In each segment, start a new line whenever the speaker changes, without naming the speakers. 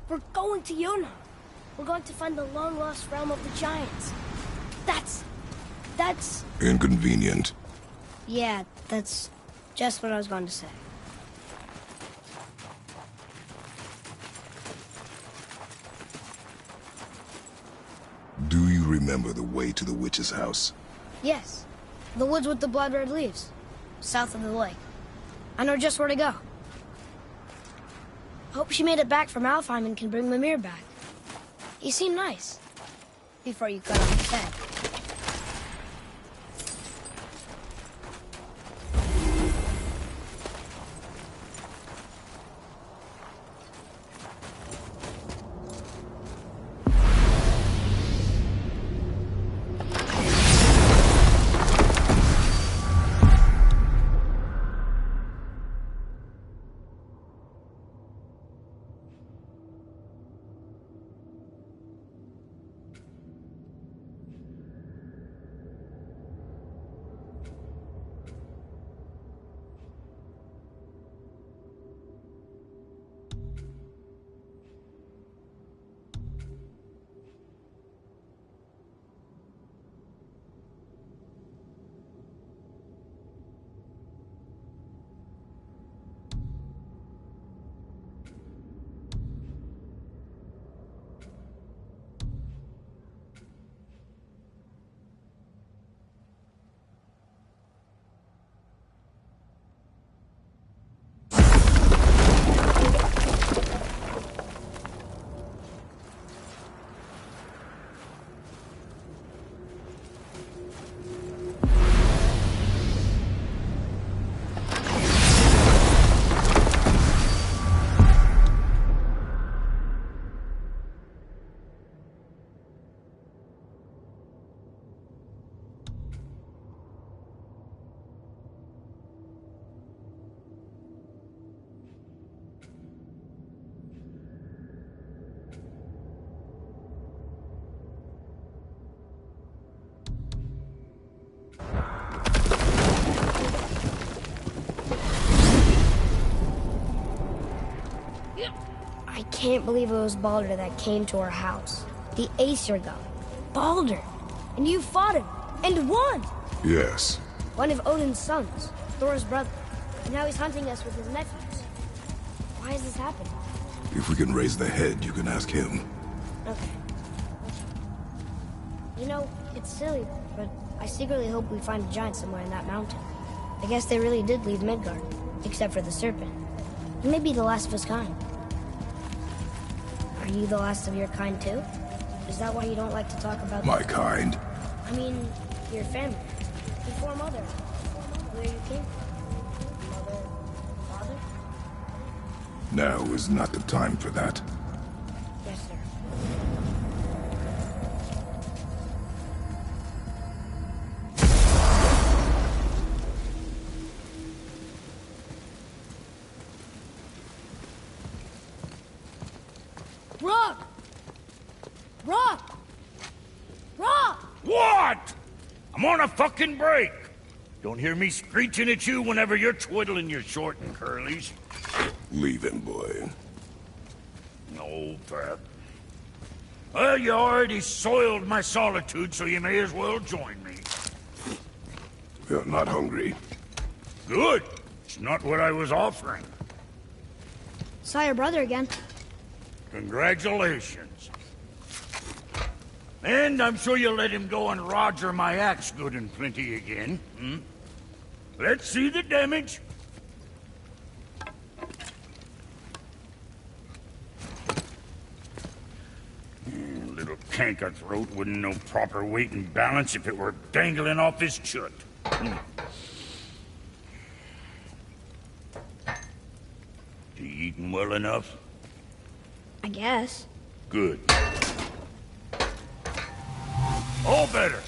We're going to Yona. We're going to find the long-lost realm of the giants. That's...
Inconvenient.
Yeah, that's just what I was going to say.
Do you remember the way to the witch's house?
Yes. The woods with the blood-red leaves. South of the lake. I know just where to go. Hope she made it back from Alfheim and can bring Mimir back. He seemed nice. Before you cut off his head. I can't believe it was Baldur that came to our house. The Aesir god. Baldur! And you fought him, and won!
Yes.
One of Odin's sons, Thor's brother. And now he's hunting us with his nephews. Why is this happening?
If we can raise the head, you can ask him.
Okay. You know, it's silly, but I secretly hope we find a giant somewhere in that mountain. I guess they really did leave Midgard, except for the serpent. And maybe the last of his kind. Are you the last of your kind, too? Is that why you don't like to talk about...
My kind?
I mean, your family. Before Mother. Where you came from. Mother... Father?
Now is not the time for that.
Yes, sir. Rock! Rock! Rock!
What? I'm on a fucking break. Don't hear me screeching at you whenever you're twiddling your short and curlies.
Leave him, boy.
No, Pat. Well, you already soiled my solitude, so you may as well join me.
You're not hungry.
Good. It's not what I was offering.
Saw your brother again.
Congratulations. And I'm sure you'll let him go and Roger my axe good and plenty again. Hmm? Let's see the damage. Little canker throat wouldn't know proper weight and balance if it were dangling off his chut. You eating well enough?
I guess.
Good. All better.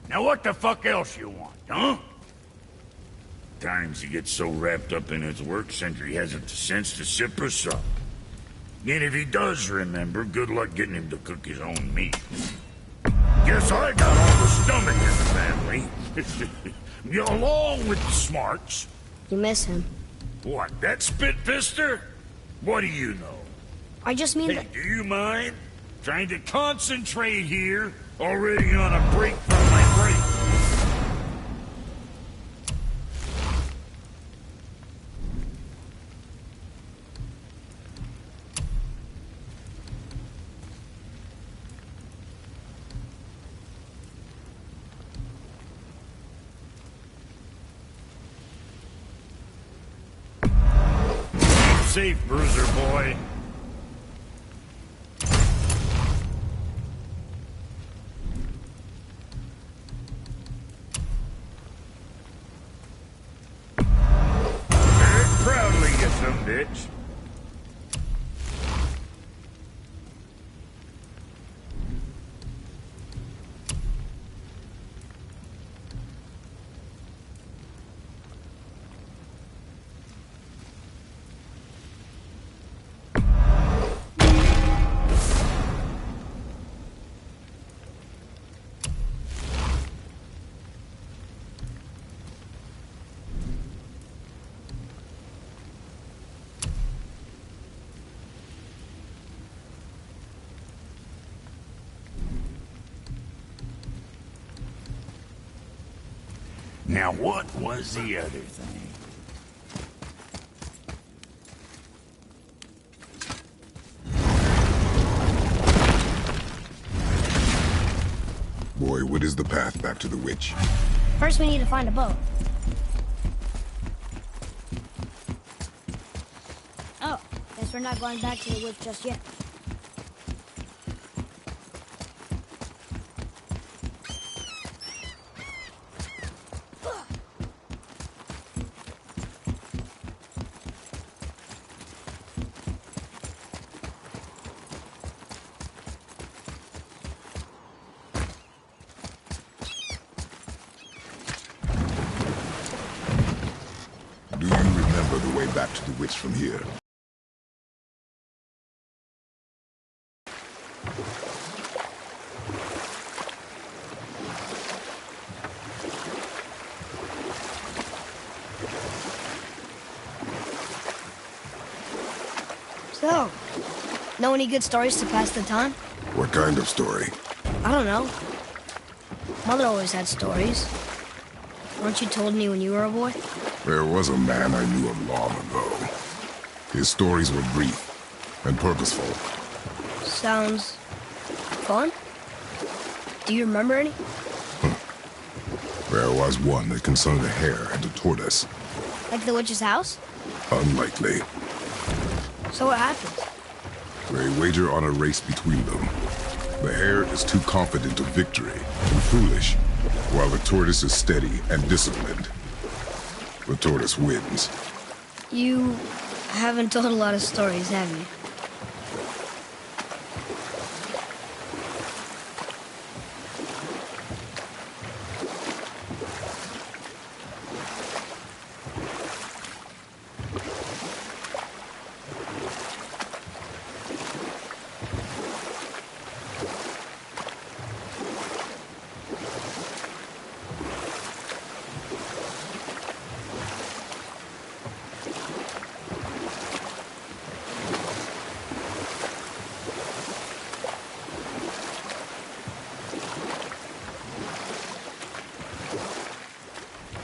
Now what the fuck else you want, huh? Times he gets so wrapped up in his work, Sentry hasn't the sense to sip or sup. And if he does remember, good luck getting him to cook his own meat. Guess I got all the stomach in the family. Along with the smarts.
You miss him.
What, that spit-fister? What do you know?
I just mean
Hey,
that...
do you mind? Trying to concentrate here. Already on a break from my break. Safe, bruiser boy. Proudly, you some bitch. Now what was the other thing?
Boy, what is the path back to the witch?
First we need to find a boat. Oh, guess we're not going back to the witch just yet.
Do you remember the way back to the witch from here?
So, know any good stories to pass the time?
What kind of story?
I don't know. Mother always had stories. Weren't you told me when you were a boy?
There was a man I knew of long ago. His stories were brief and purposeful.
Sounds... fun? Do you remember any?
There was one that concerned a hare and a tortoise.
Like the witch's house?
Unlikely.
So what happens?
They wager on a race between them. The hare is too confident of victory and foolish, while the tortoise is steady and disciplined. The tortoise wins.
You haven't told a lot of stories, have you?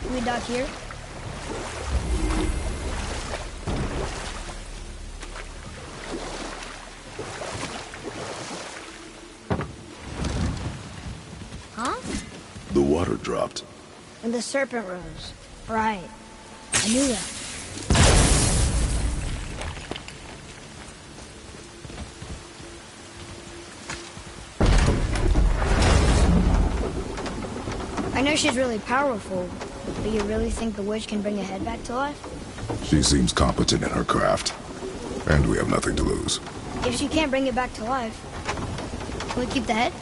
Can we dock here? Huh?
The water dropped.
And the serpent rose. Right. I knew that. I know she's really powerful, but you really think the witch can bring a head back to life?
She seems competent in her craft, and we have nothing to lose.
If she can't bring it back to life, can we keep the head?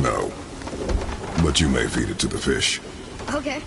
No. But you may feed it to the fish.
Okay.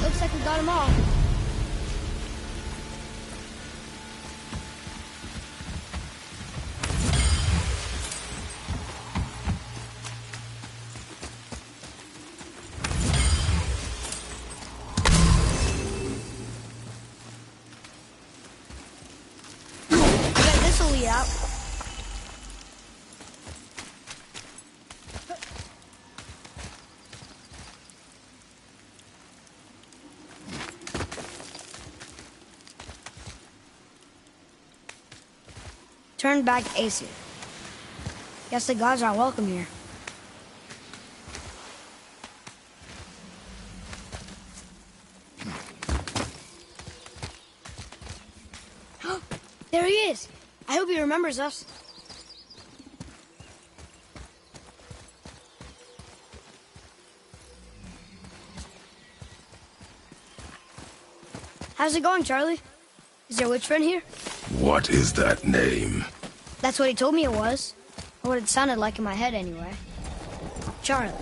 Looks like we got them all. I bet this'll lead out. Turn back Aesir. Guess the gods aren't welcome here. There he is. I hope he remembers us. How's it going, Charlie? Is your witch friend here?
What is that name?
That's what he told me it was. Or what it sounded like in my head, anyway. Charlie.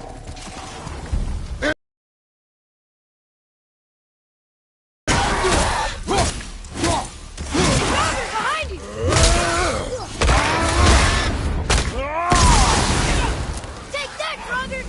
Behind you! Take that, brother!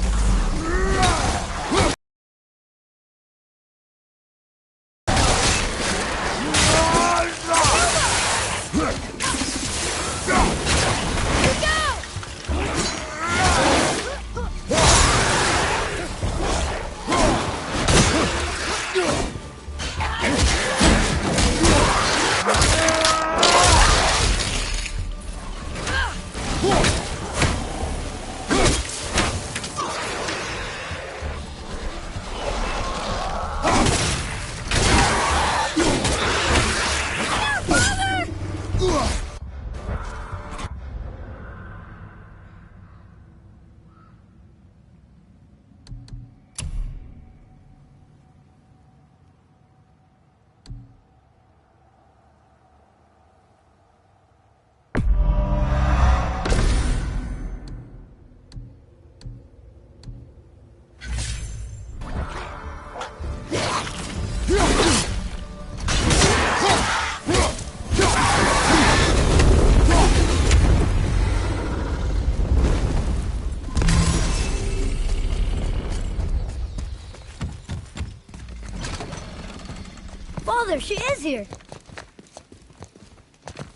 Father, she is here.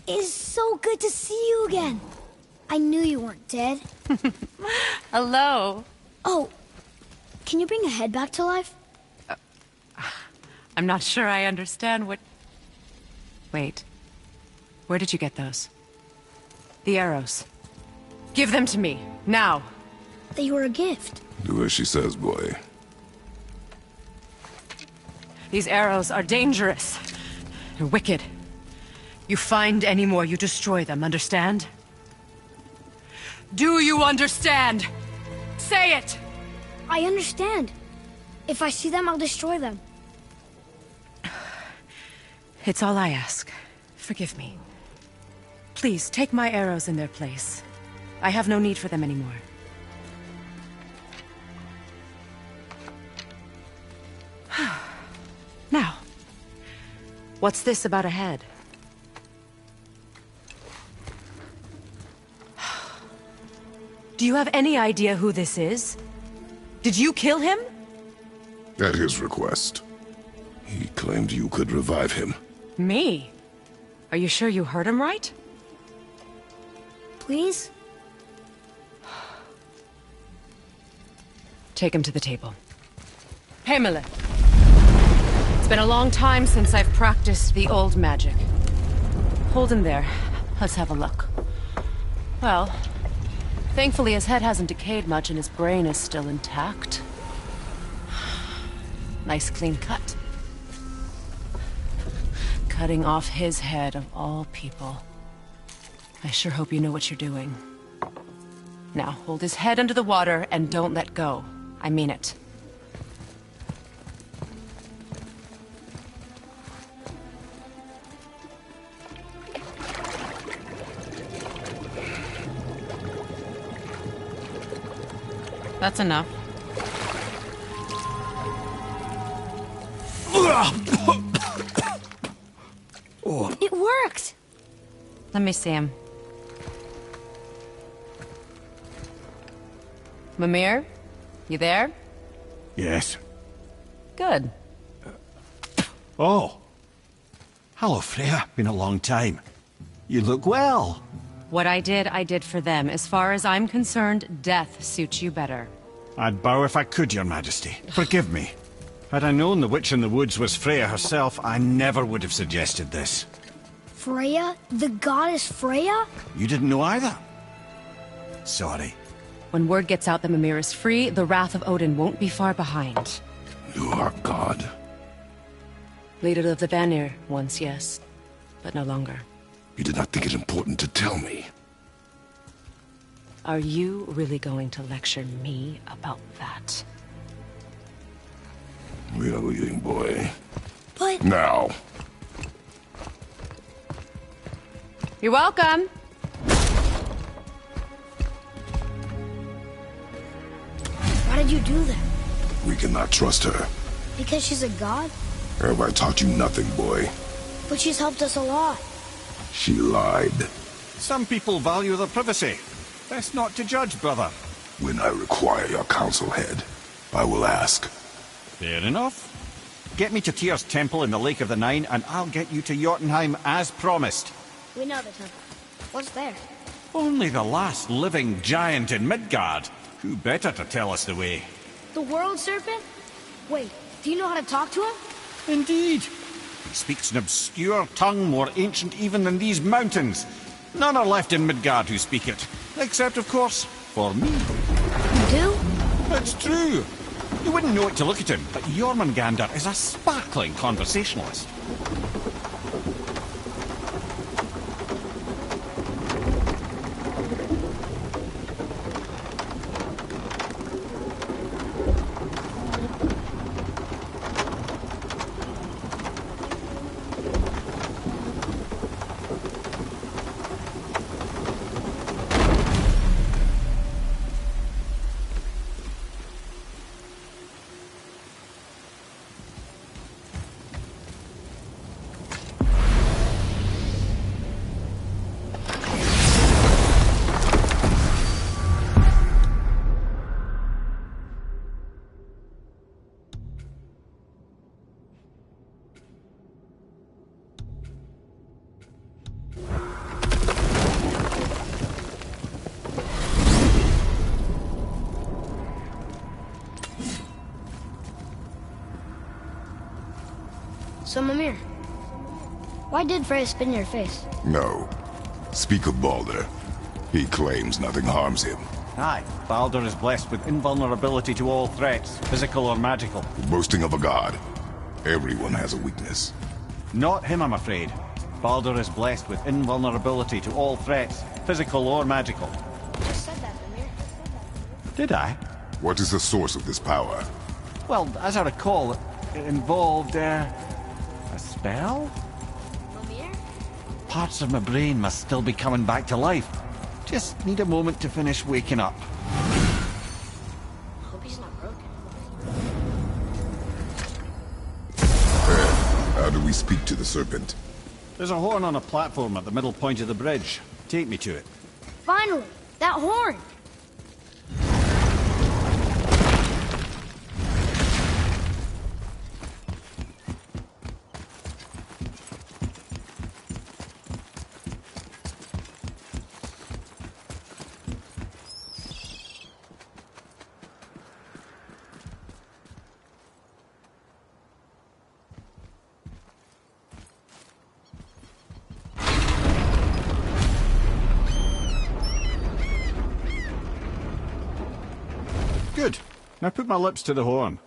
It's so good to see you again. I knew you weren't dead.
Hello.
Oh, can you bring a head back to life?
I'm not sure I understand what... Wait. Where did you get those? The arrows. Give them to me, now.
They were a gift.
Do as she says, boy.
These arrows are dangerous. They're wicked. You find any more, you destroy them, understand? Do you understand? Say it!
I understand. If I see them, I'll destroy them.
It's all I ask. Forgive me. Please, take my arrows in their place. I have no need for them anymore. Now, what's this about a head? Do you have any idea who this is? Did you kill him?
At his request. He claimed you could revive him.
Me? Are you sure you heard him right?
Please?
Take him to the table. Pamela, It's been a long time since I've practiced the old magic. Hold him there. Let's have a look. Well, thankfully his head hasn't decayed much and his brain is still intact. Nice clean cut. Cutting off his head of all people. I sure hope you know what you're doing. Now, hold his head under the water and don't let go. I mean it. That's enough.
It worked!
Let me see him. Mimir? You there?
Yes.
Good.
Oh. Hello, Freya. Been a long time. You look well.
What I did for them. As far as I'm concerned, death suits you better.
I'd bow if I could, Your Majesty. Forgive me. Had I known the witch in the woods was Freya herself, I never would have suggested this.
Freya? The goddess Freya?
You didn't know either? Sorry.
When word gets out that Mimir is free, the wrath of Odin won't be far behind.
You are God.
Leader of the Vanir, once, yes. But no longer.
You did not think it important to tell me.
Are you really going to lecture me about that?
We are leaving, boy.
But...
Now.
You're welcome.
Why did you do that?
We cannot trust her.
Because she's a god?
Have I taught you nothing, boy?
But she's helped us a lot.
She lied.
Some people value their privacy. Best not to judge, brother.
When I require your counsel, head, I will ask.
Fair enough. Get me to Tyr's temple in the Lake of the Nine, and I'll get you to Jotunheim as promised.
We know the temple. What's there?
Only the last living giant in Midgard. Who better to tell us the way?
The world serpent? Wait, do you know how to talk to him?
Indeed. He speaks an obscure tongue more ancient even than these mountains. None are left in Midgard who speak it. Except, of course, for me.
You do?
It's true. You wouldn't know it to look at him, but Jormungandr is a sparkling conversationalist.
So, Mimir, why did Freya spit in your face?
No. Speak of Baldur. He claims nothing harms him.
Aye, Baldur is blessed with invulnerability to all threats, physical or magical.
Boasting of a god. Everyone has a weakness.
Not him, I'm afraid. Baldur is blessed with invulnerability to all threats, physical or magical.
You just said that, Mimir.
Did I?
What is the source of this power?
Well, as I recall, it involved, a spell?
Mimir?
Parts of my brain must still be coming back to life. Just need a moment to finish waking up.
Hope he's not broken.
How do we speak to the serpent?
There's a horn on a platform at the middle point of the bridge. Take me to it.
Finally! That horn!
Now put my lips to the horn.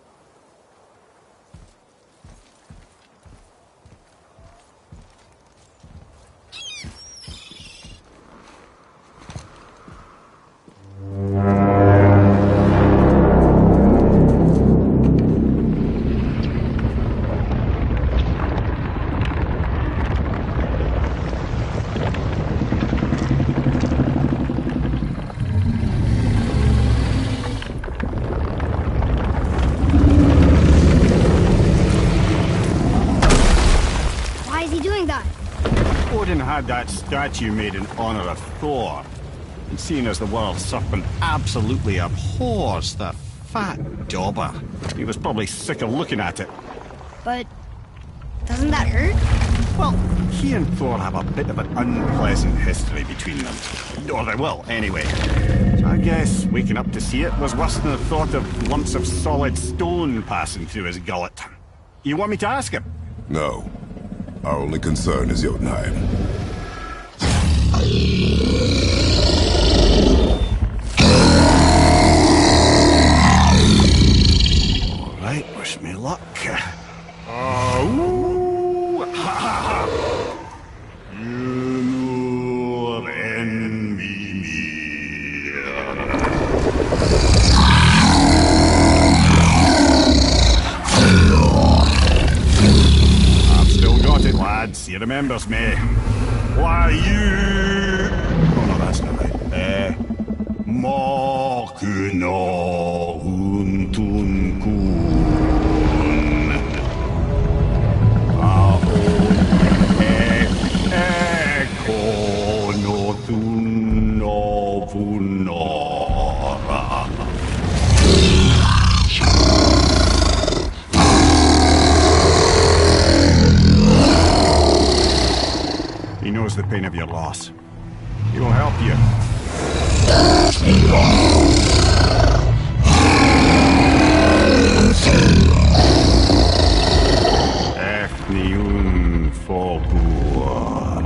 Odin had that statue made in honor of Thor. And seeing as the world serpent absolutely abhors that fat dauber, he was probably sick of looking at it.
But doesn't that hurt?
Well, he and Thor have a bit of an unpleasant history between them. Or they will, anyway. So I guess waking up to see it was worse than the thought of lumps of solid stone passing through his gullet. You want me to ask him?
No. Our only concern is Jotunheim.
All right, wish me luck. He remembers me. Why you... Oh no, that's not right. Mokuno Huntun Kun. Eko no Tuno Vunora. He knows the pain of your loss. He will help you. Efniun Folkur.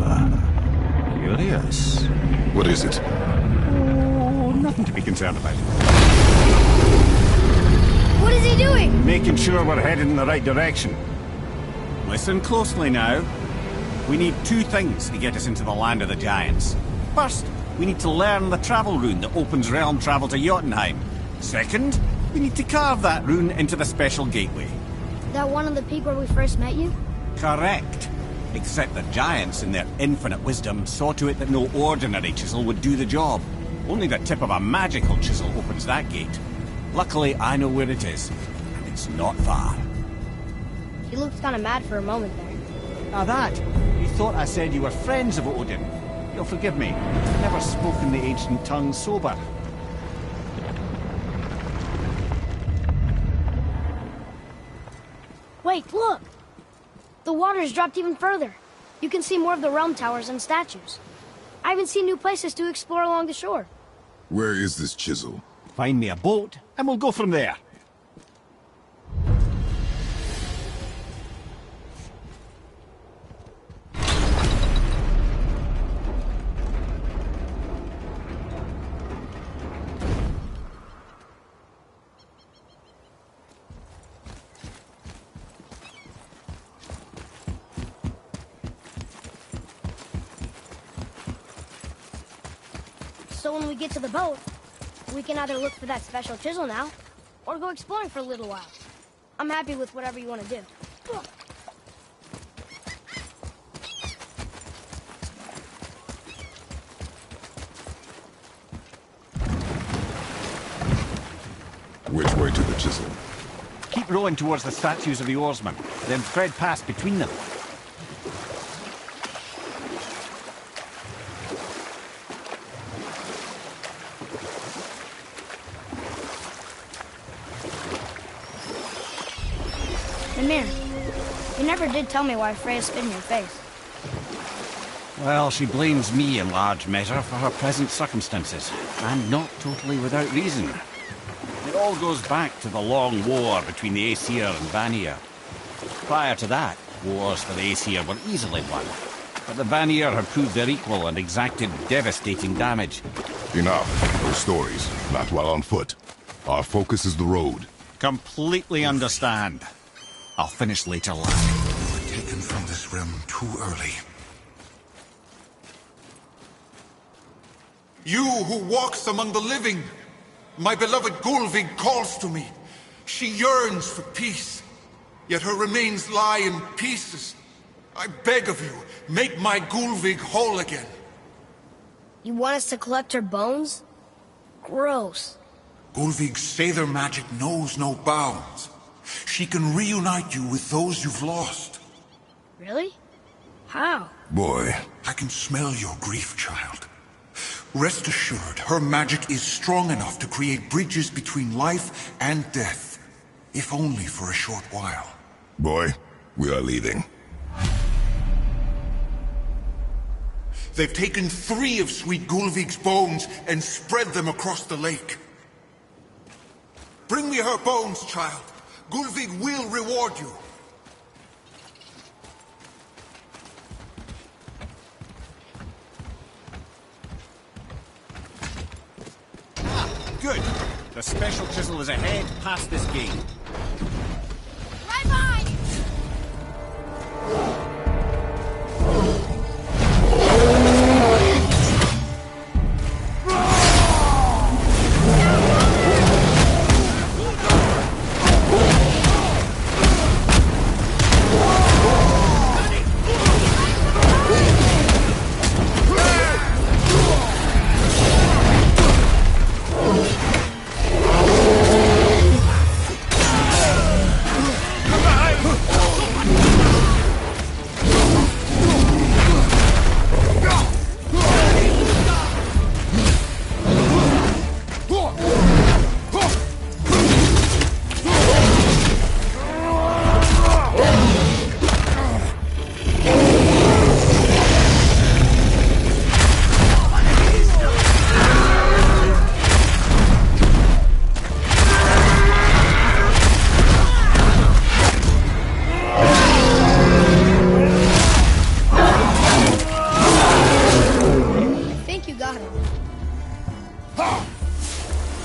Curious.
What is it?
Oh, nothing to be concerned about.
What is he doing?
Making sure we're headed in the right direction. Listen closely now. We need two things to get us into the land of the giants. First, we need to learn the travel rune that opens realm travel to Jotunheim. Second, we need to carve that rune into the special gateway.
That one on the peak where we first met you?
Correct. Except the giants, in their infinite wisdom, saw to it that no ordinary chisel would do the job. Only the tip of a magical chisel opens that gate. Luckily, I know where it is, and it's not far.
He looked kind of mad for a moment there.
Now that, you thought I said you were friends of Odin. You'll forgive me. I've never spoken the ancient tongue sober.
Wait, look! The water's dropped even further. You can see more of the realm towers and statues. I even see new places to explore along the shore.
Where is this chisel?
Find me a boat, and we'll go from there.
So when we get to the boat, we can either look for that special chisel now, or go exploring for a little while. I'm happy with whatever you want to do.
Which way to the chisel?
Keep rowing towards the statues of the oarsmen, then thread past between them.
Mimir, you never did tell me why Freya spit in your face.
Well, she blames me in large measure for her present circumstances, and not totally without reason. It all goes back to the long war between the Aesir and Vanir. Prior to that, wars for the Aesir were easily won, but the Vanir had proved their equal and exacted devastating damage.
Enough. No stories. Not while on foot. Our focus is the road.
Completely understand. I'll finish later, lad.
You were taken from this realm too early. You who walks among the living, my beloved Gulvig calls to me. She yearns for peace, yet her remains lie in pieces. I beg of you, make my Gulvig whole again.
You want us to collect her bones? Gross.
Gulvig's Seither magic knows no bounds. She can reunite you with those you've lost.
Really? How?
Boy.
I can smell your grief, child. Rest assured, her magic is strong enough to create bridges between life and death, if only for a short while.
Boy, we are leaving.
They've taken 3 of Sweet Gulvig's bones and spread them across the lake. Bring me her bones, child. Gulvig will reward you.
Good. The special chisel is ahead, past this gate.
Right behind you!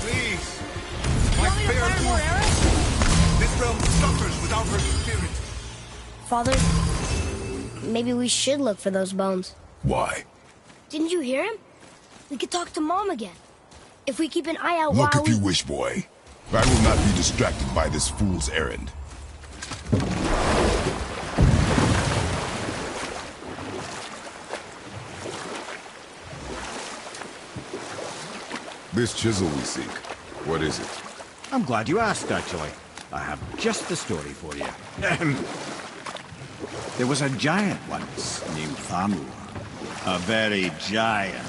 Please. My fair Gulvig. This realm suffers without her spirit.
Father, maybe we should look for those bones.
Why?
Didn't you hear him? We could talk to Mom again. If we keep an eye out
Look
while
if you wish, boy. I will not be distracted by this fool's errand. This chisel we seek, what is it?
I'm glad you asked, actually. I have just the story for you. There was a giant once named Thamur. A very giant,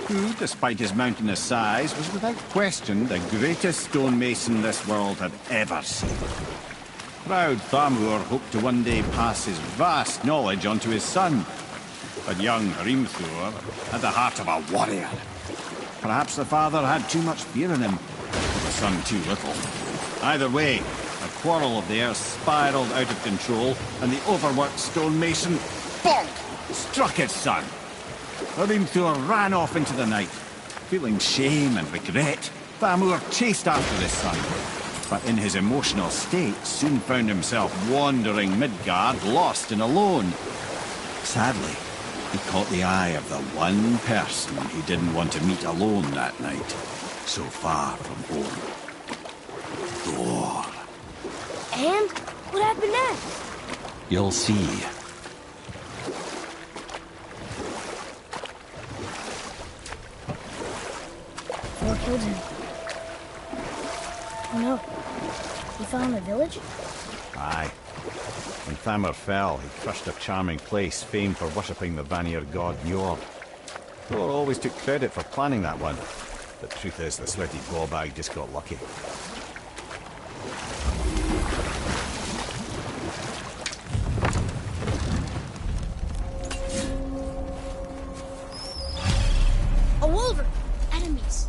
who, despite his mountainous size, was without question the greatest stonemason this world had ever seen. Proud Thamur hoped to one day pass his vast knowledge on to his son. But young Hrimthur had the heart of a warrior. Perhaps the father had too much fear in him, the son too little. Either way, a quarrel of theirs spiraled out of control, and the overworked stonemason, bonk, struck his son. Hrimthur ran off into the night. Feeling shame and regret, Thamur chased after his son, but in his emotional state soon found himself wandering Midgard, lost and alone. Sadly, he caught the eye of the one person he didn't want to meet alone that night, so far from home. Thor.
And what happened next?
You'll see.
Thor killed him. Oh no. He fell in the village?
Aye. When Thamur fell, he crushed a charming place famed for worshipping the Vanir god Njord. Thor always took credit for planning that one. The truth is, the sweaty ballbag just got lucky.
A wolver! Enemies!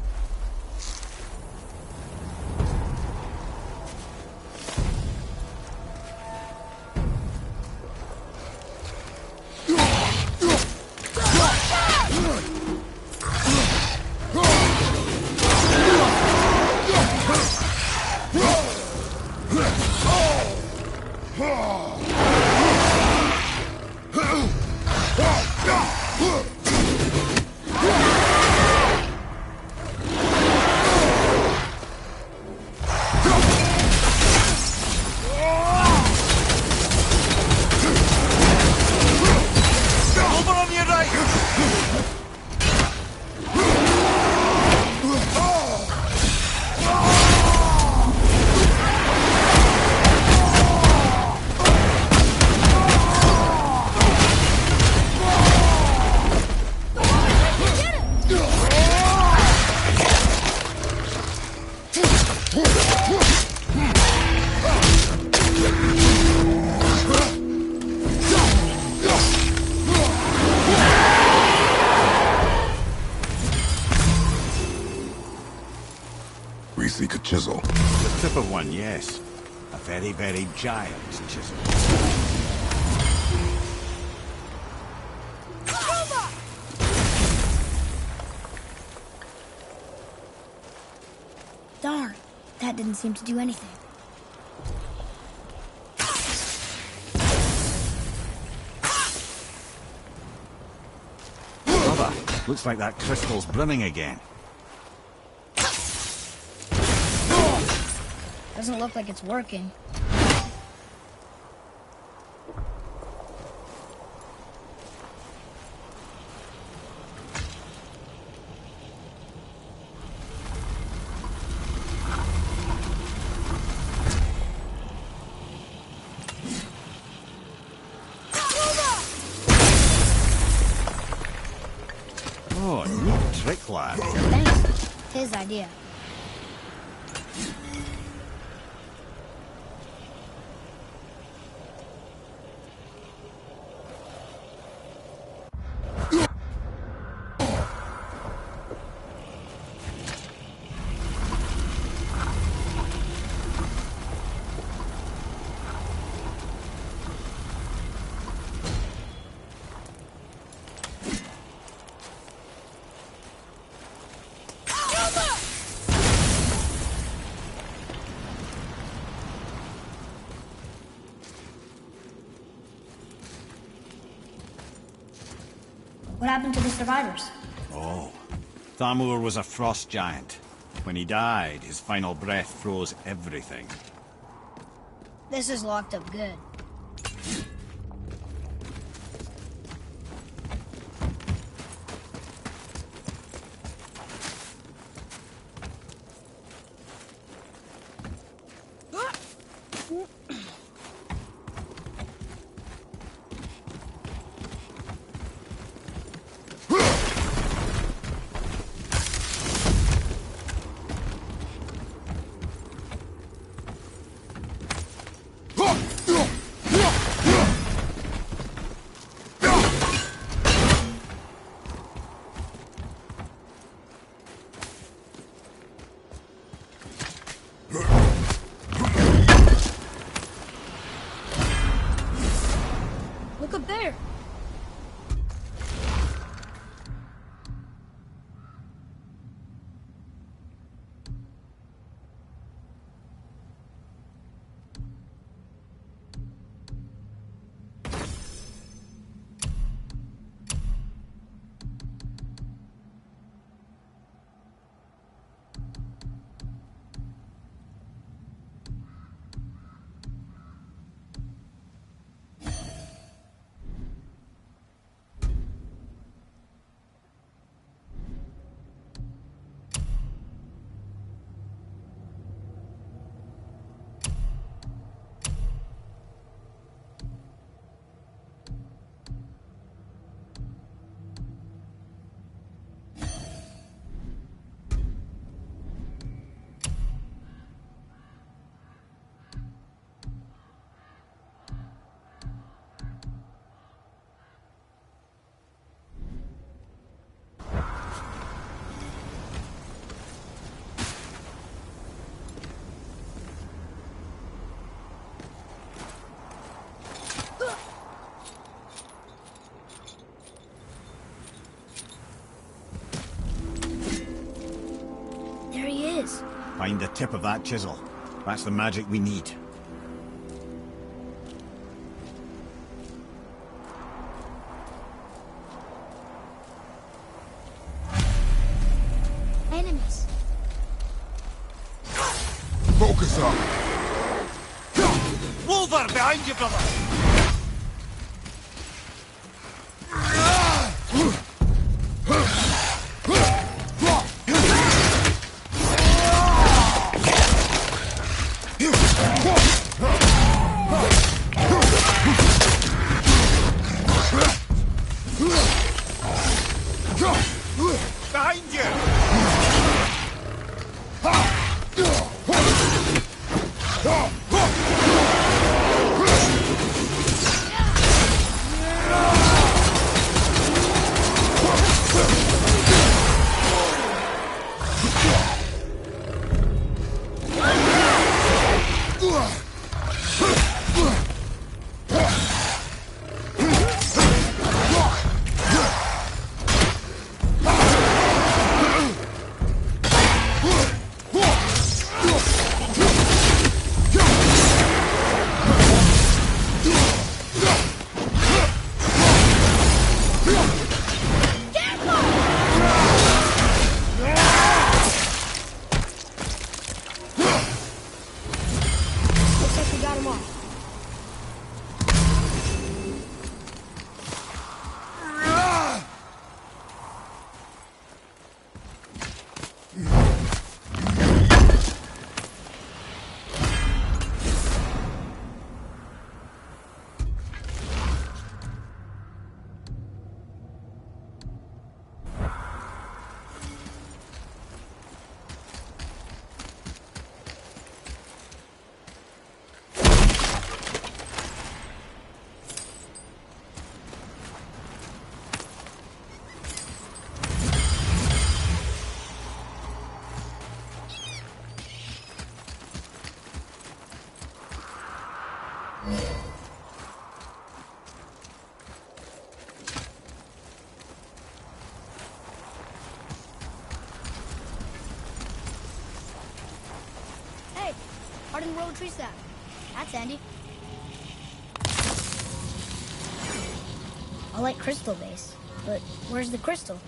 We seek a chisel.
The tip of one, yes. A very, very giant chisel.
Darn, that didn't seem to do anything.
Brother, looks like that crystal's brimming again.
Doesn't look like it's working.
Oh, neat trick, lad.
Thanks. It's his idea. What happened to the survivors?
Oh, Thamur was a frost giant. When he died, his final breath froze everything.
This is locked up good. Look up there. There he is.
Find the tip of that chisel. That's the magic we need. Clover, behind you, brother! Behind you!
Looks like we got him off. Hey, hardened road tree sap. That's handy. I like crystal base, but where's the crystal?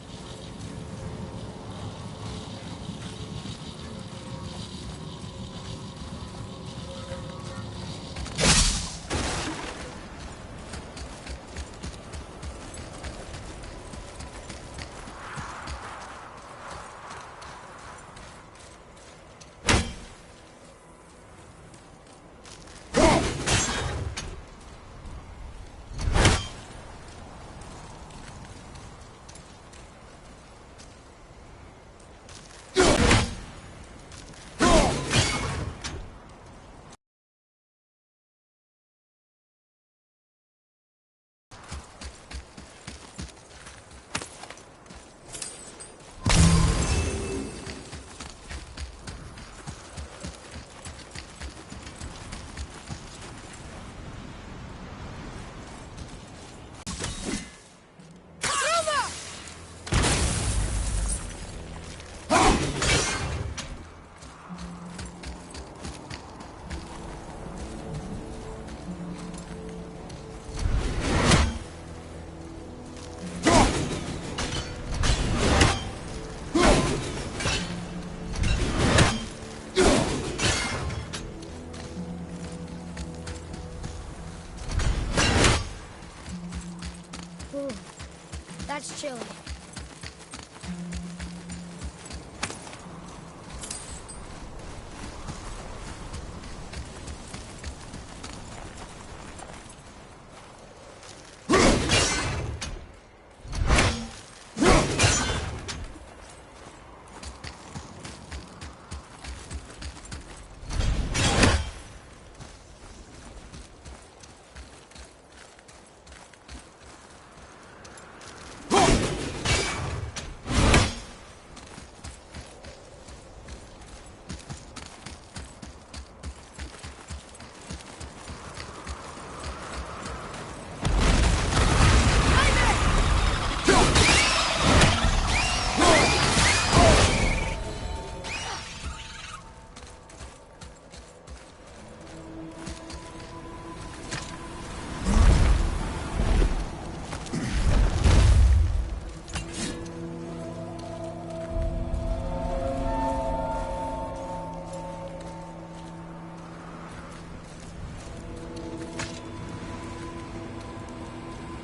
Ooh, that's chilly.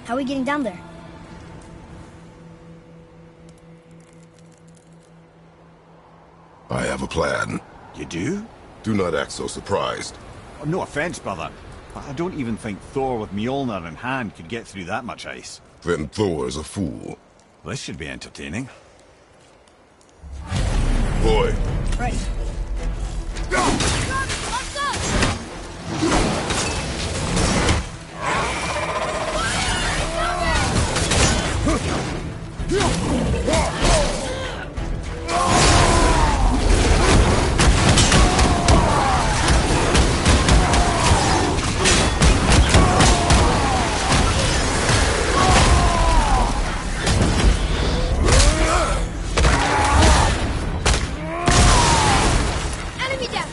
How are we getting down there?
I have a plan.
You do?
Do not act so surprised.
Oh, no offense, brother, but I don't even think Thor with Mjolnir in hand could get through that much ice.
Then Thor is a fool.
This should be entertaining.
Boy.
Right. Enemy down!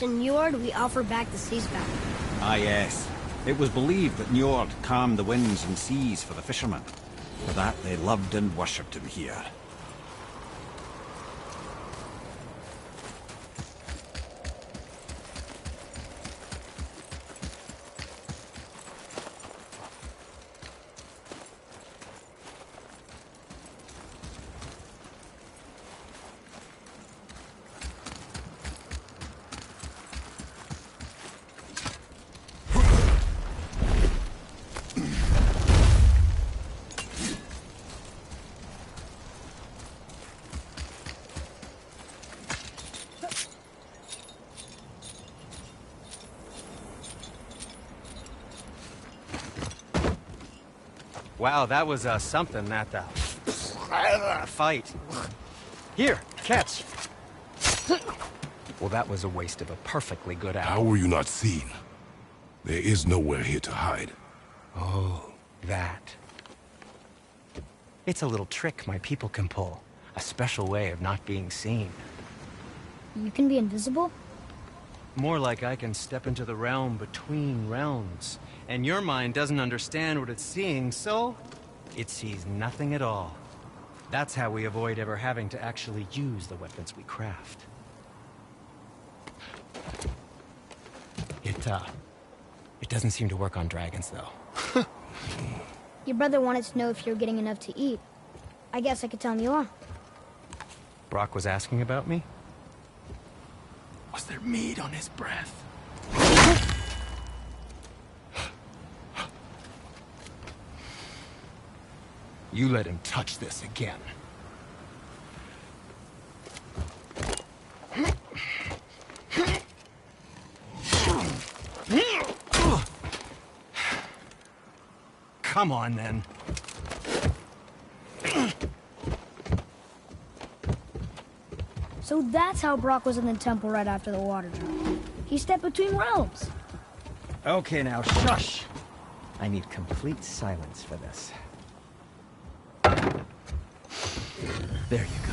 To Njord, we offer back the sea spout.
Ah, yes. It was believed that Njord calmed the winds and seas for the fishermen. For that, they loved and worshipped him here.
Wow, that was something, that fight. Here, catch. Well, that was a waste of a perfectly good apple.
How were you not seen? There is nowhere here to hide.
Oh, that. It's a little trick my people can pull. A special way of not being seen.
You can be invisible?
More like I can step into the realm between realms. And your mind doesn't understand what it's seeing, so it sees nothing at all. That's how we avoid ever having to actually use the weapons we craft. It doesn't seem to work on dragons, though.
Your brother wanted to know if you're getting enough to eat. I guess I could tell him you are.
Brock was asking about me? Was there meat on his breath? You let him touch this again. Come on, then.
So that's how Brock was in the temple right after the water drop. He stepped between realms.
Okay, now, shush! I need complete silence for this. There you go.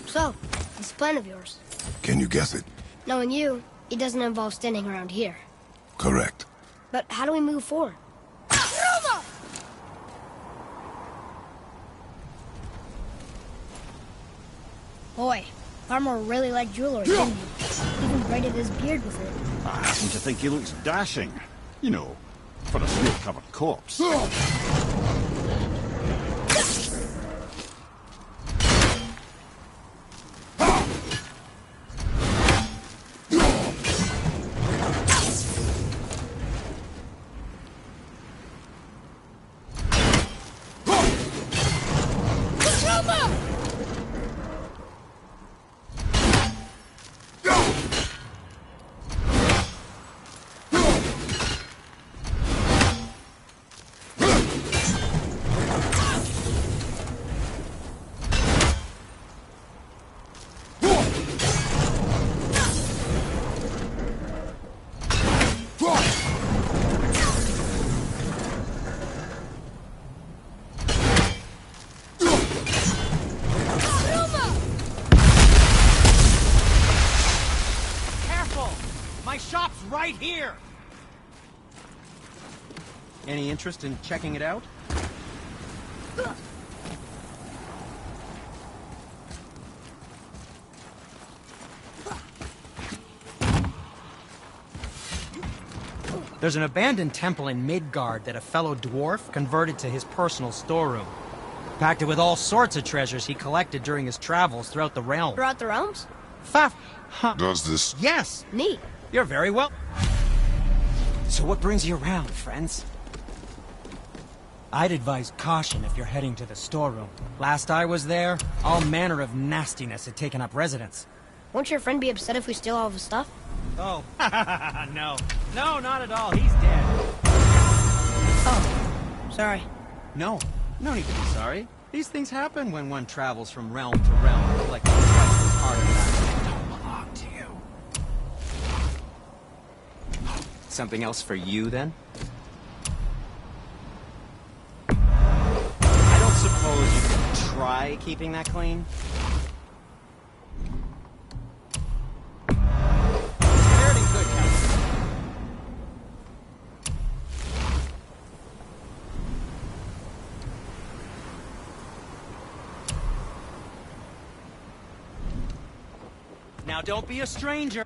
So, this plan of yours.
Can you guess it?
Knowing you, it doesn't involve standing around here.
Correct.
But how do we move forward? Boy, Armor really liked jewelry, didn't he? Even braided his beard with it.
I happen to think he looks dashing. You know, for a snow-covered corpse.
Right here! Any interest in checking it out? There's an abandoned temple in Midgard that a fellow dwarf converted to his personal storeroom. Packed it with all sorts of treasures he collected during his travels throughout the realm.
Throughout the realms?
Does this...
Yes!
Neat.
You're very well. So what brings you around, friends? I'd advise caution if you're heading to the storeroom. Last I was there, all manner of nastiness had taken up residence.
Won't your friend be upset if we steal all of his stuff?
Oh, no. No, not at all. He's dead.
Oh, sorry.
No need to be sorry. These things happen when one travels from realm to realm, collecting priceless artifacts that don't belong to you. Something else for you, then? I don't suppose you could try keeping that clean? Fared in good health. Now don't be a stranger.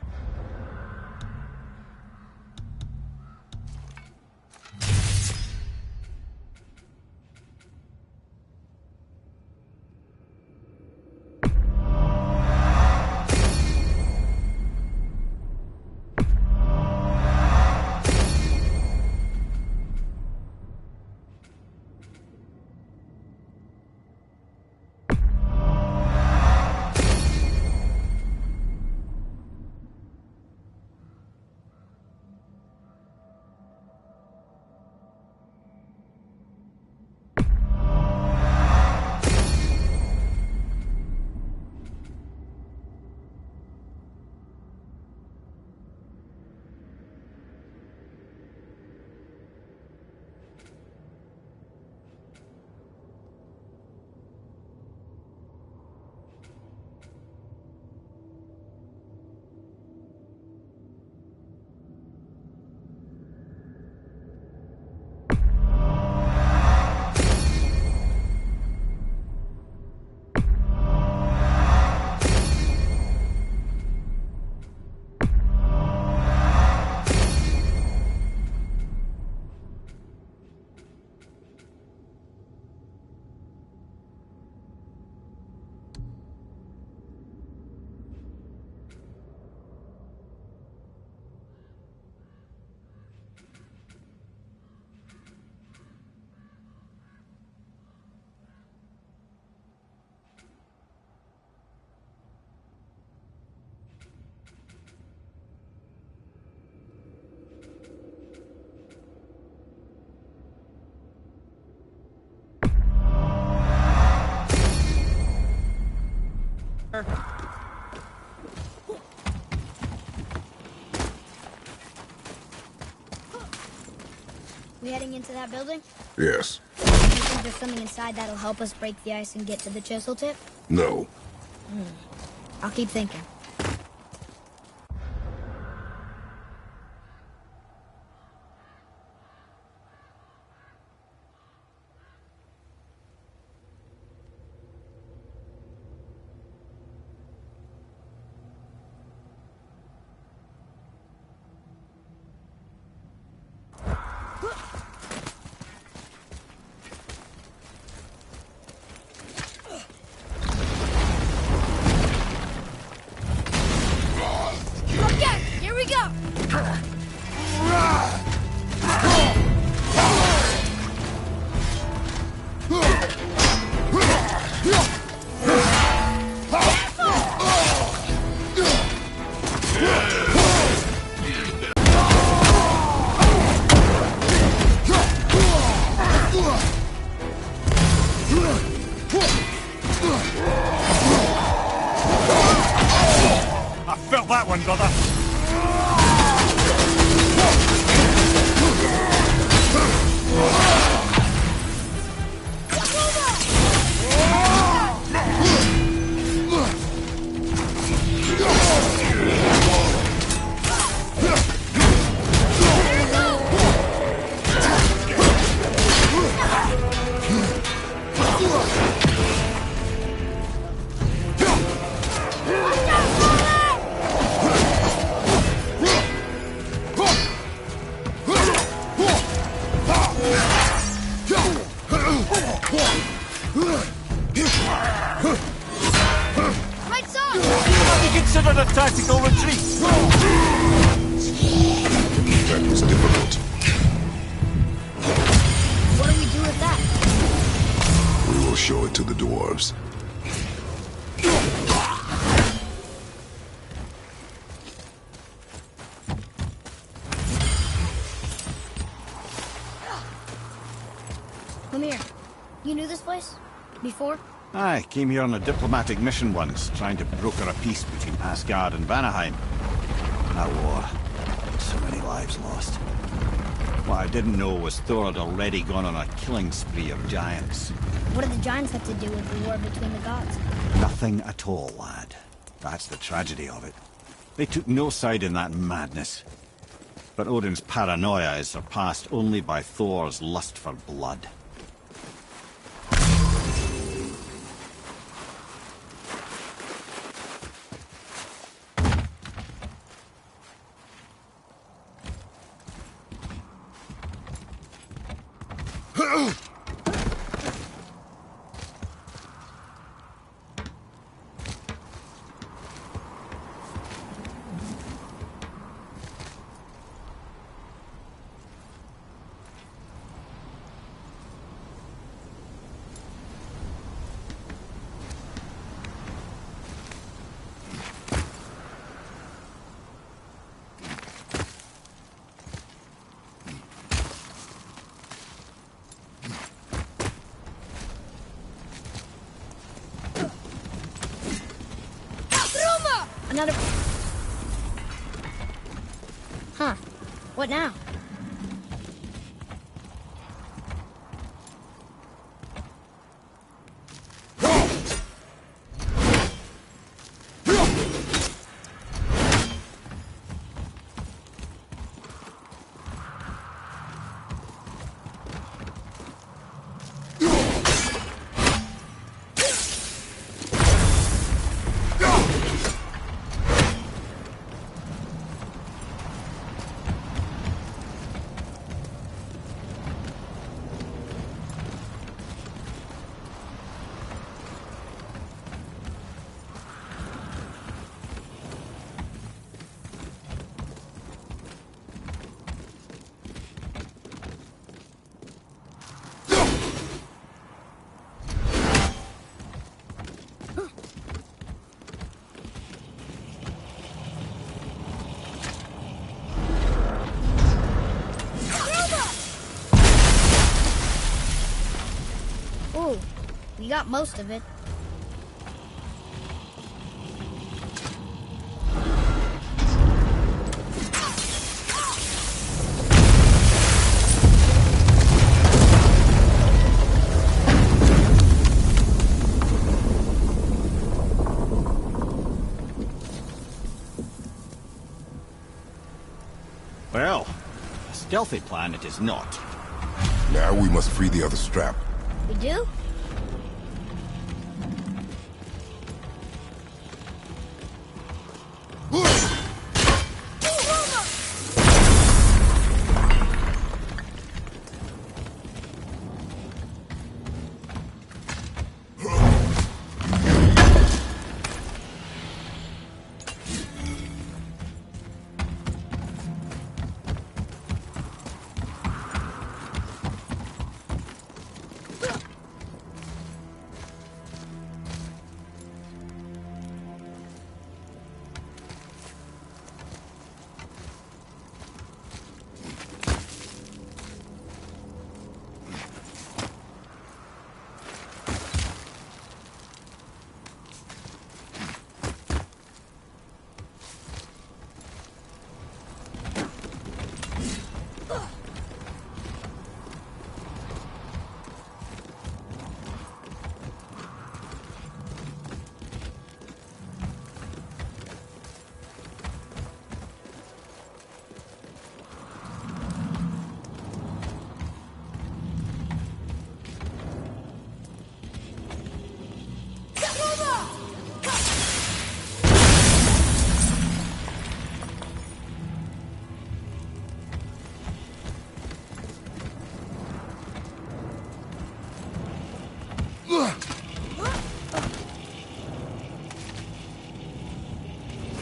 We heading into that building?
Yes.
You think there's something inside that'll help us break the ice and get to the chisel tip?
No.
I'll keep thinking.
I felt that one, brother.
Considered a tactical retreat.
That was difficult.
What do we do with that?
We will show it to the dwarves.
Come here. You knew this place? Before?
I came here on a diplomatic mission once, trying to broker a peace between Asgard and Vanaheim. That war. So many lives lost. What I didn't know was Thor had already gone on a killing spree of giants.
What do the giants have to do with the war between the gods?
Nothing at all, lad. That's the tragedy of it. They took no side in that madness. But Odin's paranoia is surpassed only by Thor's lust for blood.
Another... Huh. What now? We got most of it.
Well, a stealthy plan it is not.
Now we must free the other strap.
We do?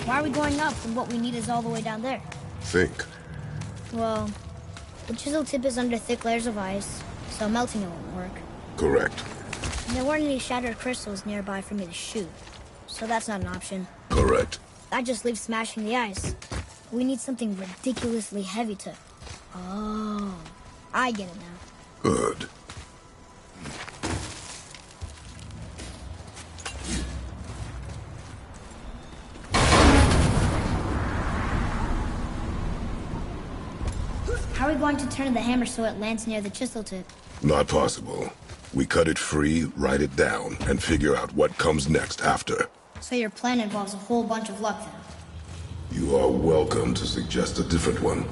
Why are we going up when what we need is all the way down there?
Think.
Well, the chisel tip is under thick layers of ice, so melting it won't work.
Correct.
And there weren't any shattered crystals nearby for me to shoot, so that's not an option.
Correct.
That just leaves smashing the ice. We need something ridiculously heavy to... Oh, I get it now.
Good.
are we going to turn the hammer so it lands near the chisel tip?
Not possible. We cut it free, write it down, and figure out what comes next after.
So your plan involves a whole bunch of luck then?
You are welcome to suggest a different one.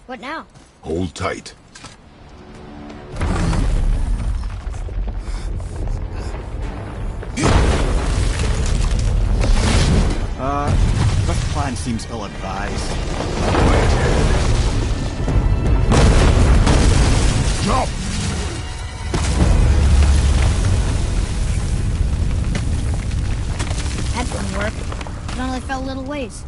What now?
Hold tight.
This plan seems ill-advised.
Jump!
That didn't work. It only fell little ways.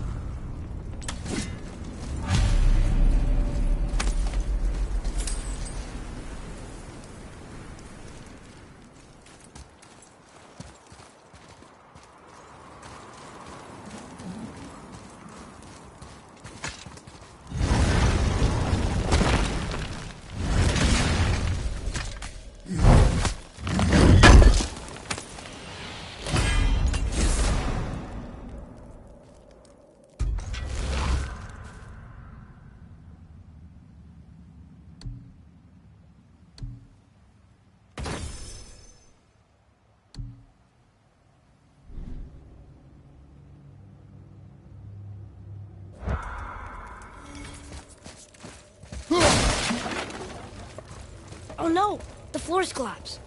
Oh no! The floor's collapsed.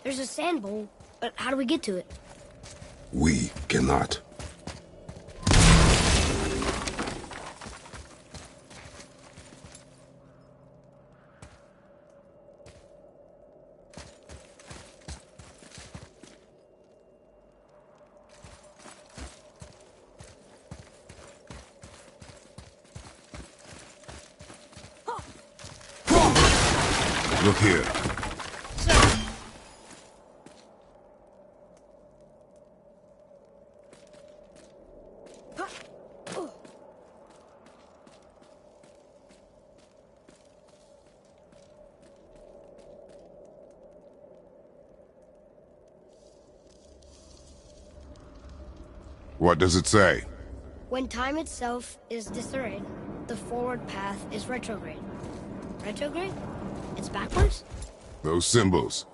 There's a sand bowl, but how do we get to it?
We cannot. Look here. What does it say?
When time itself is disarrayed, the forward path is retrograde. Retrograde? It's backwards?
Those symbols.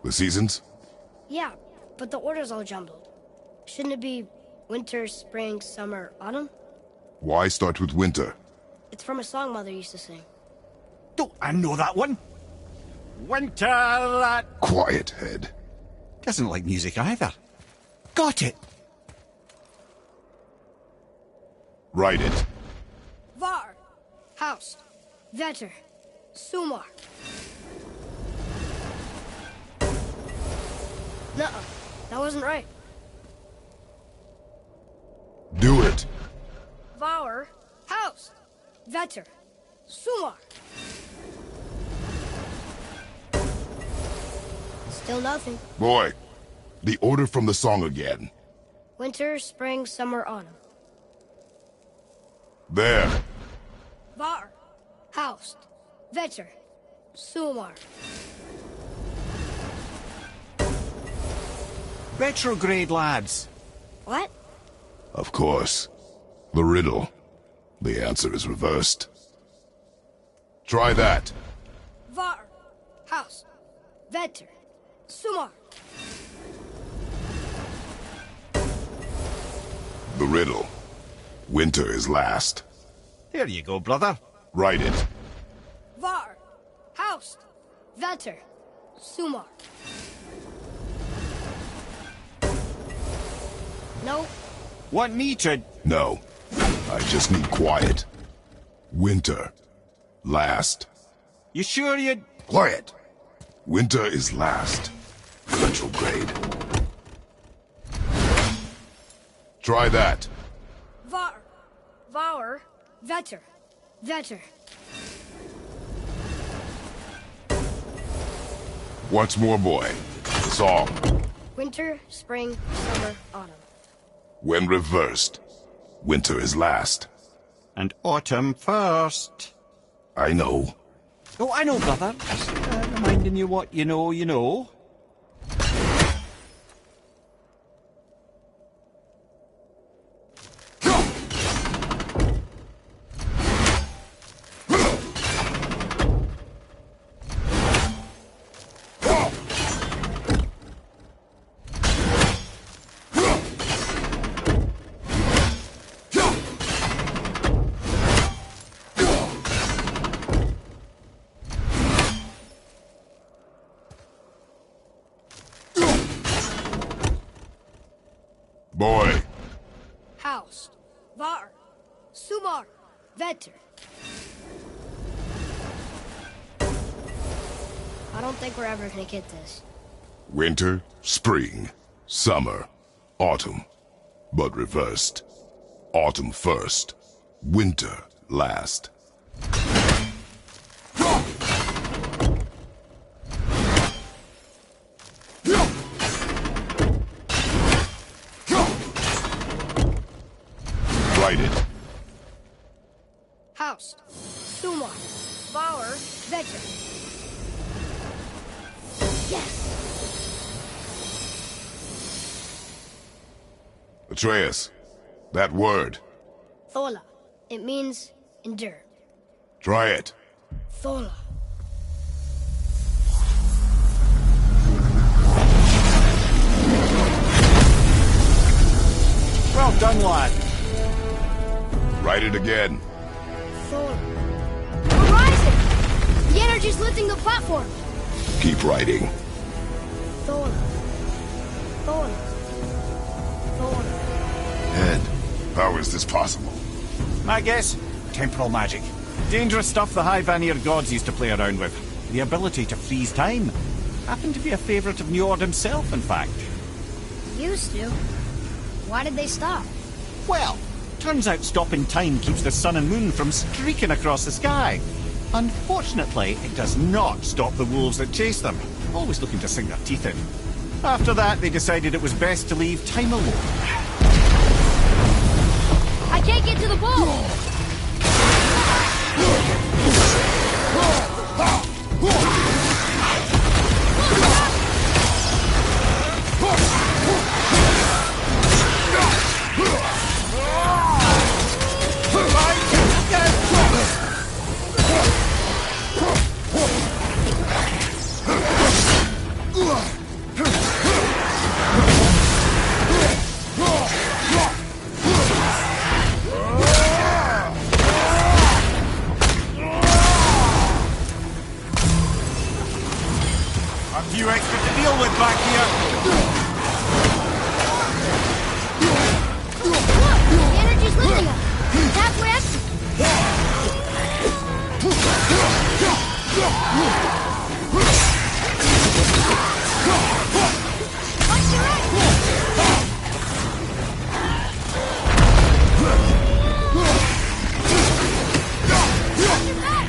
The seasons?
Yeah, but the order's all jumbled. Shouldn't it be winter, spring, summer, autumn?
Why start with winter?
It's from a song Mother used to sing.
Don't I know that one? Winter...
Quiet, head.
Doesn't like music either. Got it!
Write it.
Var, Haust, Vetter, Sumar. Nuh-uh, that wasn't right.
Do it.
Var, Haust, Vetter, Sumar. Still nothing.
Boy, the order from the song again.
Winter, spring, summer, autumn.
There.
Var, Haust, Vetter, Sumar.
Retrograde, lads.
What?
Of course. The riddle. The answer is reversed. Try that.
Var, Haust, Vetter, Sumar.
The riddle. Winter is last.
There you go, brother.
Write it.
Var, Haust, Vetter, Sumar. No.
Want me to...
No. I just need quiet. Winter. Last.
You sure you'd...
Quiet. Winter is last. Retrograde. Try that.
Var, Var, Vetter, Vetter.
Once more, boy. The song.
Winter, spring, summer, autumn.
When reversed, winter is last.
And autumn first.
I know.
Oh, I know, brother. Just reminding you what you know, you know.
Boy.
Haust, Var, Sumar, Vetter. I don't think we're ever gonna get this.
Winter, spring, summer, autumn. But reversed. Autumn first, winter last. Write it.
Haust, Sumar, Var, Vetter. Yes!
Atreus, that word.
Thola. It means endure.
Try it.
Thola.
Well done, lad.
Write it again.
Thola. We're rising! The energy's lifting the platform!
Keep writing.
Thola. Thola. Thola.
Ed, how is this possible?
My guess? Temporal magic. Dangerous stuff the High Vanir gods used to play around with. The ability to freeze time. Happened to be a favourite of Njord himself, in fact.
Used to. Why did they stop?
Well, turns out stopping time keeps the sun and moon from streaking across the sky. Unfortunately, it does not stop the wolves that chase them, always looking to sink their teeth in. After that, they decided it was best to leave time alone.
I can't get to the ball!
A few extra to deal with back here.
Look! The energy's lifting us! Halfway exit! Watch your right! Watch your back!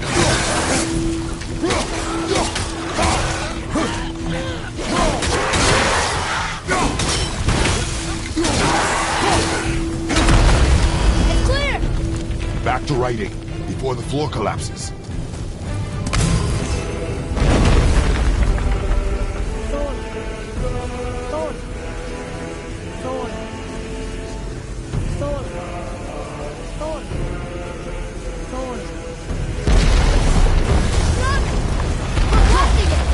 It's clear!
Back to writing, before the floor collapses.
Thorn. Thorn. Thorn. Thorn. Thorn. Thorn. Look! We're blocking it!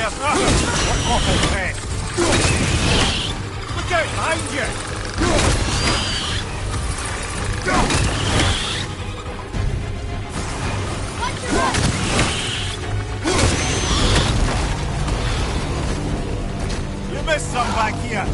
there, sir! What awful pain! Look out behind you!
Watch your right!
You missed some back here!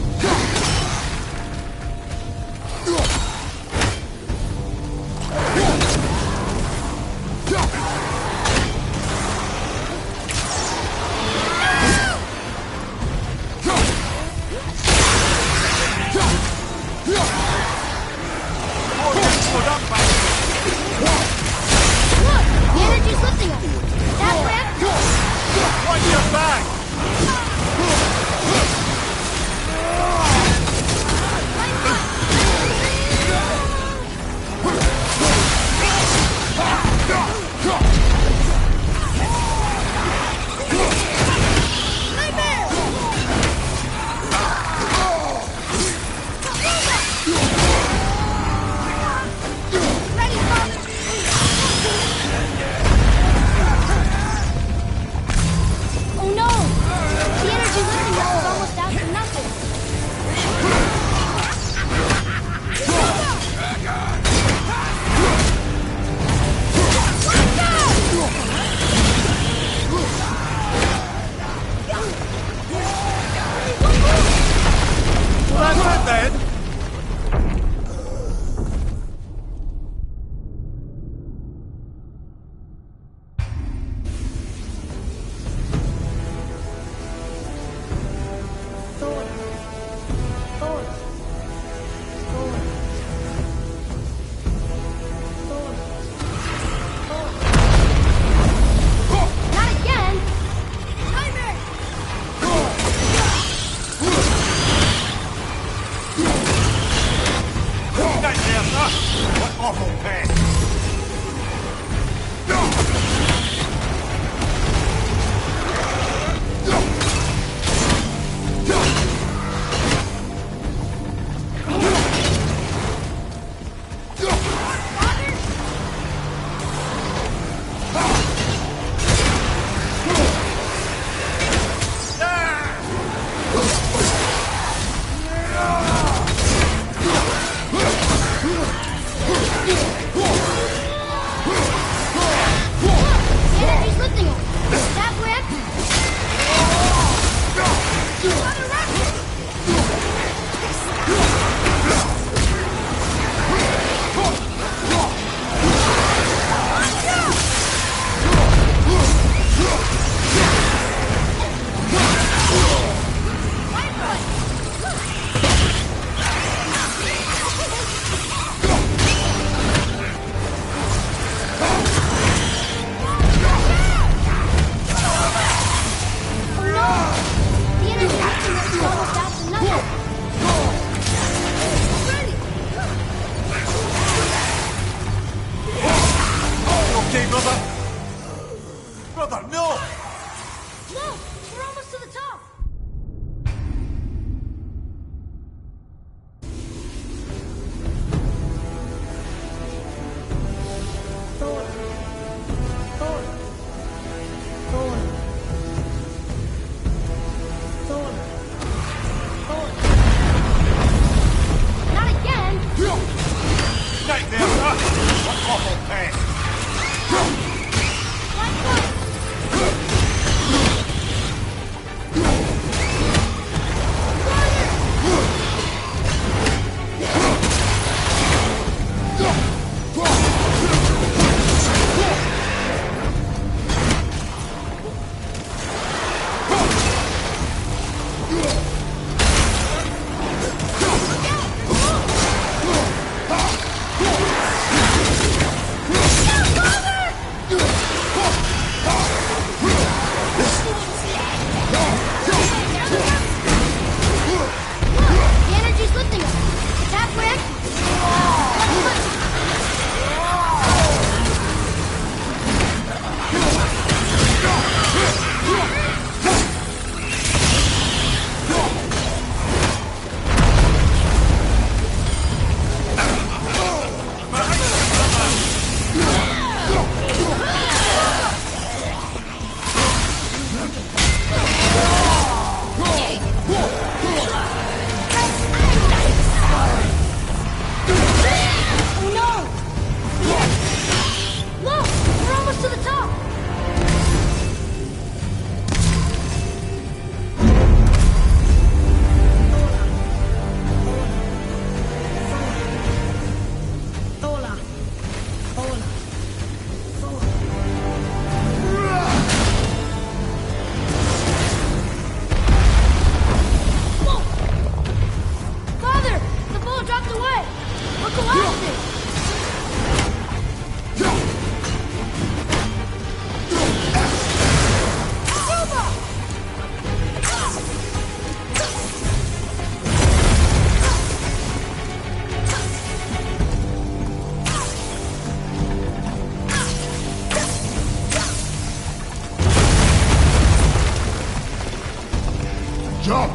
Jump!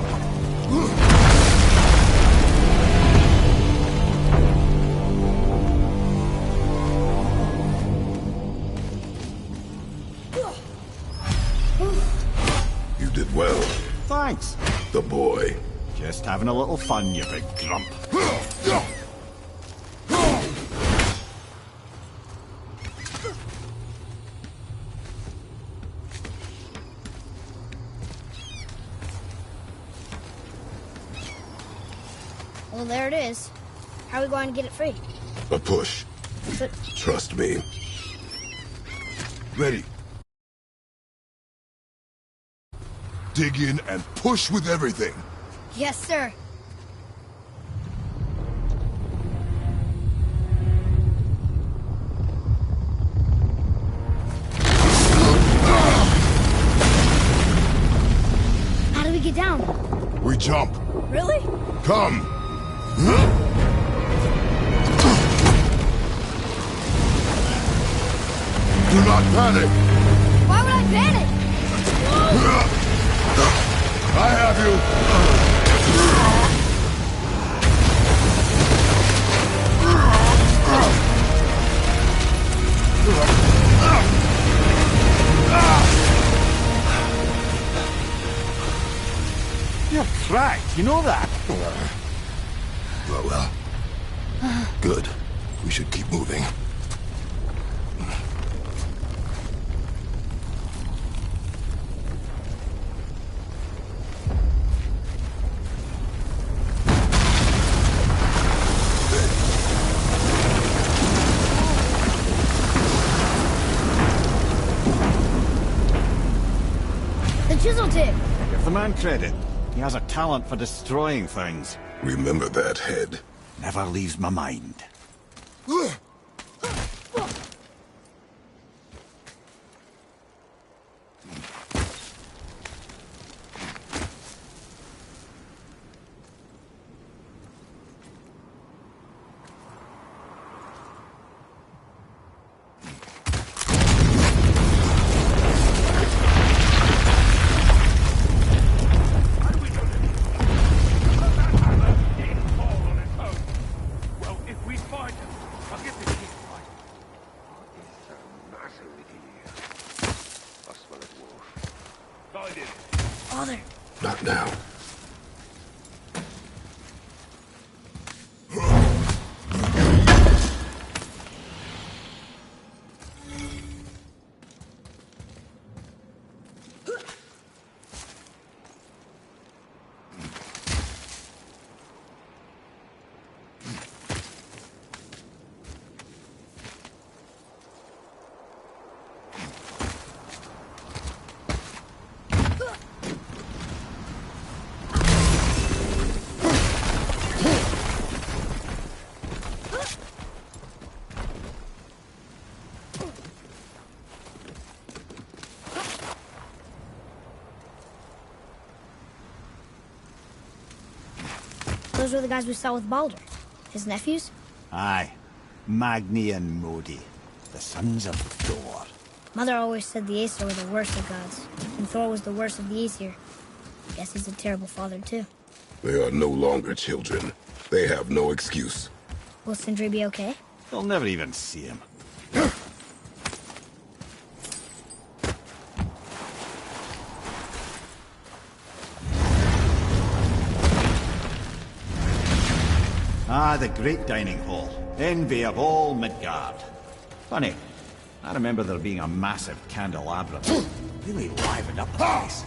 You did well,
Thanks.
the boy.
Just having a little fun, you big grump.
Well, there it is. How are we going to get it free?
A push.
But
Trust me. Ready. Dig in and push with everything.
yes, sir. How do we get down?
We jump.
Really?
Come. Do not panic.
Why would I panic?
I have you.
You're cracked, you know that?
Well. Good. We should keep moving.
The chisel tip.
Give the man credit. He has a talent for destroying things.
Remember that head.
Never leaves my mind.
Well, if we find him, I'll get this kid right. Find him.
Father.
Not now.
Those were the guys we saw with Baldur. His nephews?
Aye. Magni and Modi. The sons of Thor.
Mother always said the Aesir were the worst of gods, and Thor was the worst of the Aesir. Guess he's a terrible father, too.
They are no longer children. They have no excuse.
Will Sindri be okay?
They'll never even see him. Ah, the great dining hall. Envy of all Midgard. Funny, I remember there being a massive candelabra. Really livened up the place.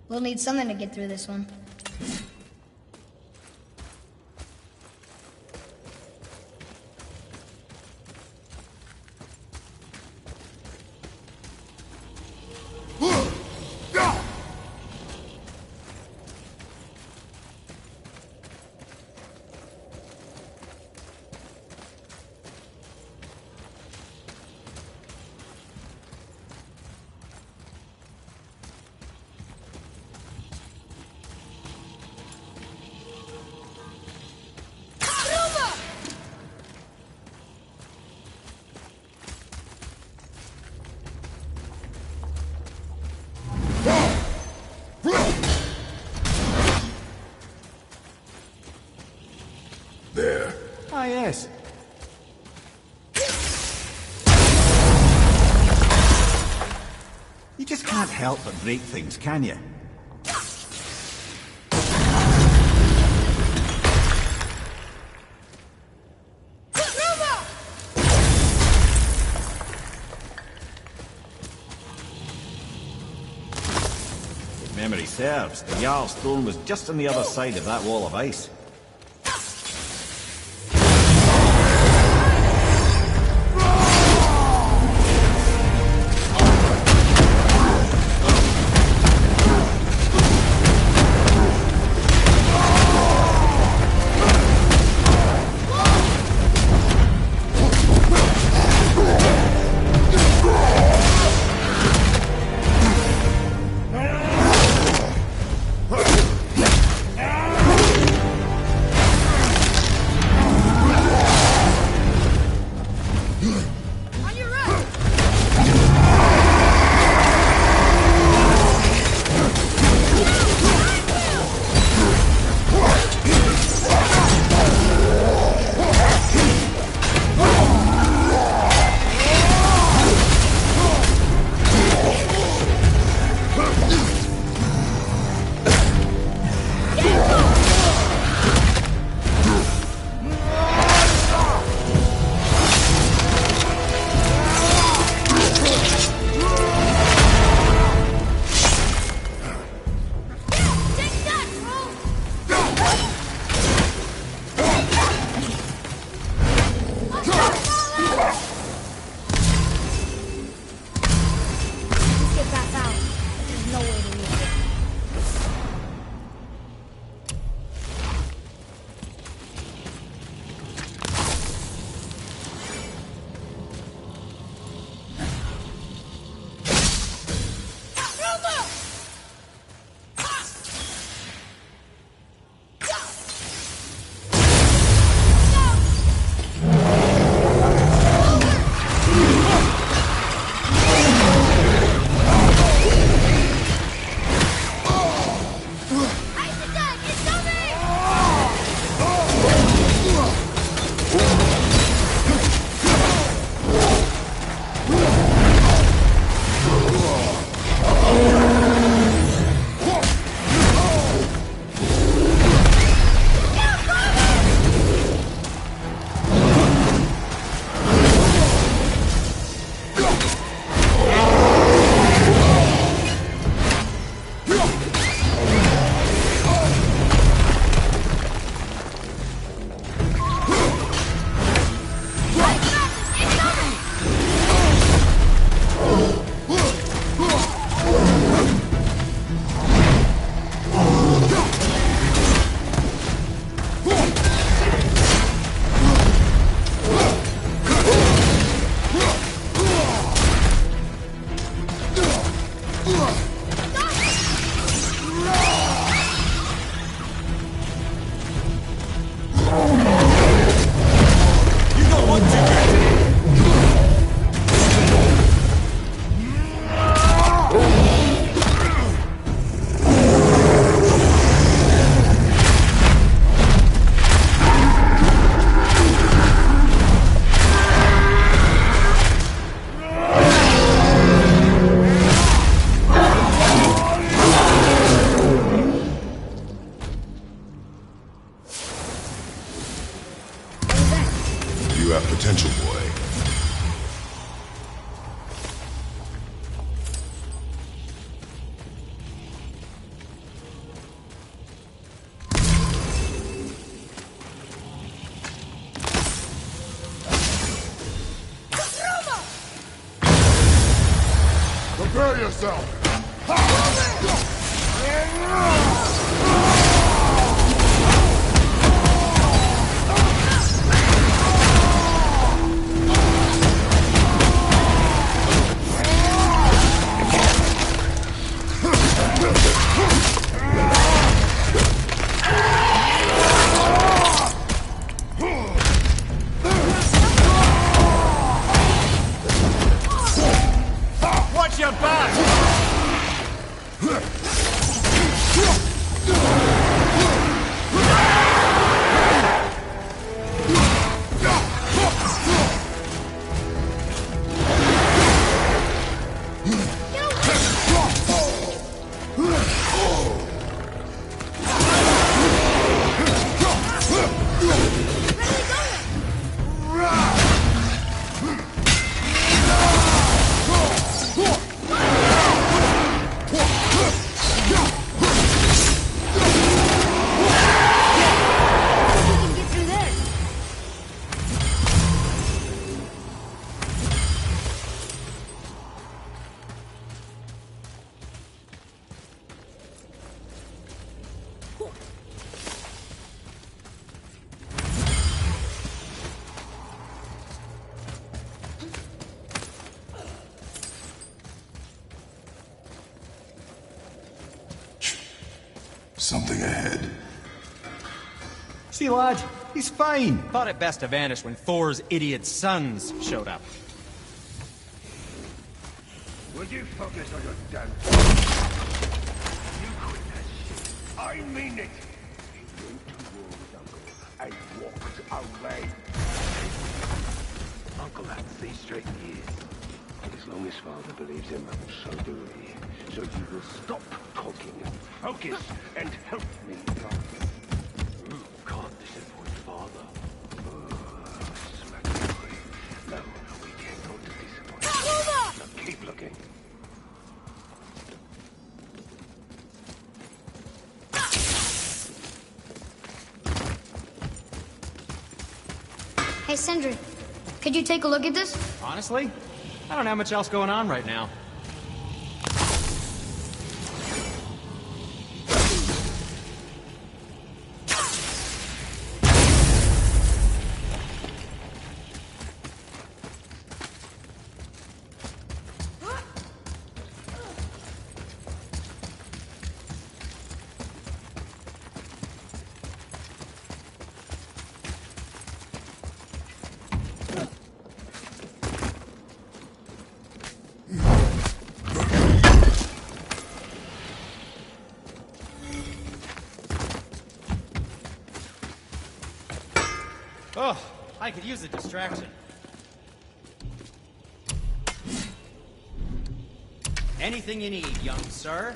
We'll need something to get through this one.
can't help but break things, can you? If memory serves, the Jarl's throne was just on the other side of that wall of ice.
potential, boy.
Prepare yourself!
Watch your back!
something ahead.
See, lad, he's fine.
Thought it best to vanish when Thor's idiot sons showed up.
Would you focus on your damn... You quit that shit. I mean it. He went towards Uncle and walked away. Uncle had 3 straight years. As long as Father believes him, so do we. So you will stop talking, focus, and help me, God. You can't disappoint Father. Smack the boy. No, we can't go to disappoint. So keep looking.
Hey, Sindri, could you take a look at this?
Honestly, I don't have much else going on right now. Oh, I could use a distraction. Anything you need, young sir.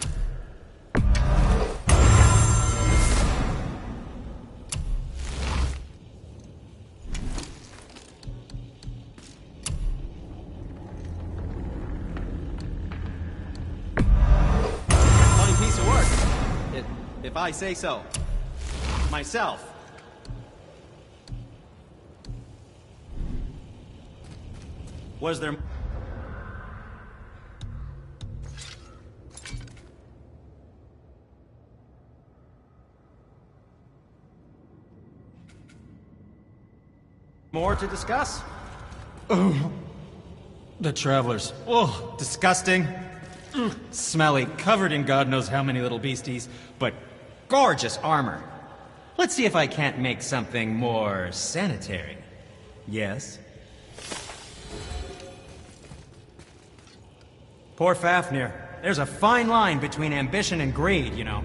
Funny piece of work, if I say so. Myself. Was there... more to discuss? Oh, the travelers. Oh, disgusting. Smelly, covered in God knows how many little beasties, but gorgeous armor. Let's see if I can't make something more sanitary. Yes? Poor Fafnir. There's a fine line between ambition and greed, you know.